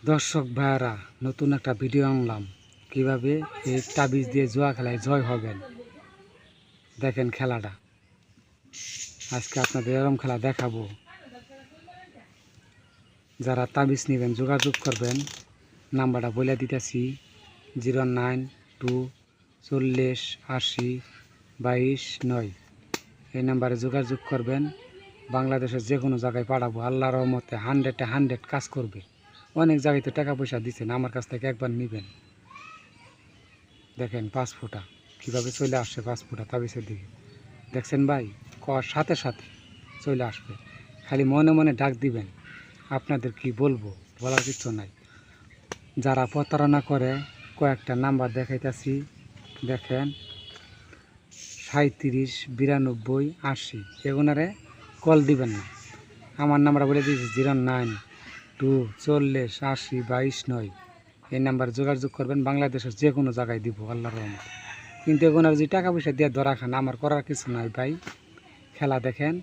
দর্শক ভাইয়ারা, নতুন একটা ভিডিও আনলাম কিভাবে এই তাবিজ দিয়ে জুয়া খেলায় জয় হবেন। দেখেন খেলাটা, আজকে আপনাদের এরকম খেলা দেখাবো। যারা তাবিজ নেবেন যোগাযোগ করবেন, নাম্বারটা বলে দিতেছি 09240802229। এই নাম্বারে যোগাযোগ করবেন। বাংলাদেশের যে কোনো জায়গায় পাঠাবো, আল্লাহর রহমতে 100-100 কাজ করবে। অনেক জায়গায় তো টাকা পয়সা দিচ্ছেন, আমার কাছ থেকে একবার নেবেন। দেখেন 5 ফুটা কীভাবে চলে আসছে, 5 ফুটা তাবিজের দিকে দেখছেন ভাই, কর সাথে সাথে চলে আসবে। খালি মনে মনে ডাক দিবেন। আপনাদের কি বলবো, বলার কিছু নাই। যারা প্রতারণা করে কয়েকটা নাম্বার দেখাইতেছি, দেখেন 379280, এগুনারে কল দিবেন না। আমার নাম্বার বলে দিয়েছি 09240802229। এই নাম্বার যোগাযোগ করবেন। বাংলাদেশের যে কোনো জায়গায় দিব আল্লাহর রহমত। কিন্তু এগুনার যে টাকা পয়সা দিয়ে ধরা খান, আমার করার কিছু নাই ভাই। খেলা দেখেন,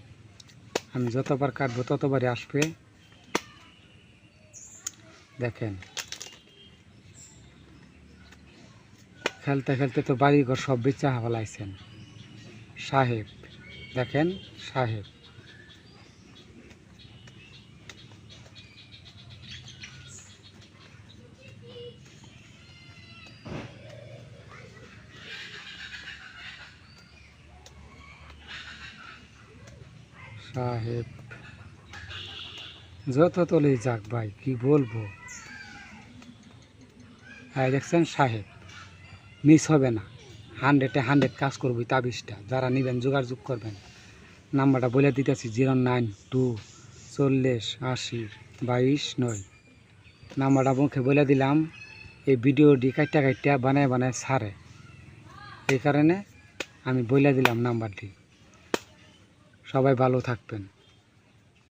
আমি যতবার কাটবো ততবারই আসবে। দেখেন খেলতে খেলতে তো বাড়িঘর সব বেচা ফেলাইছেন। সাহেব, দেখেন সাহেব, সাহেব যত তলেই যাক ভাই, কি বলবো। হ্যাঁ দেখছেন সাহেব, মিস হবে না। 100-100 কাজ করবো এই তাবিজটা। যারা নেবেন যোগাযোগ করবেন। নাম্বারটা বলে দিতেছি 09240802229। নাম্বারটা মুখে বলে দিলাম। এই ভিডিওটি কাইটা বানায় ছাড়ে, এই কারণে আমি বলে দিলাম নাম্বারটি। সবাই ভালো থাকবেন।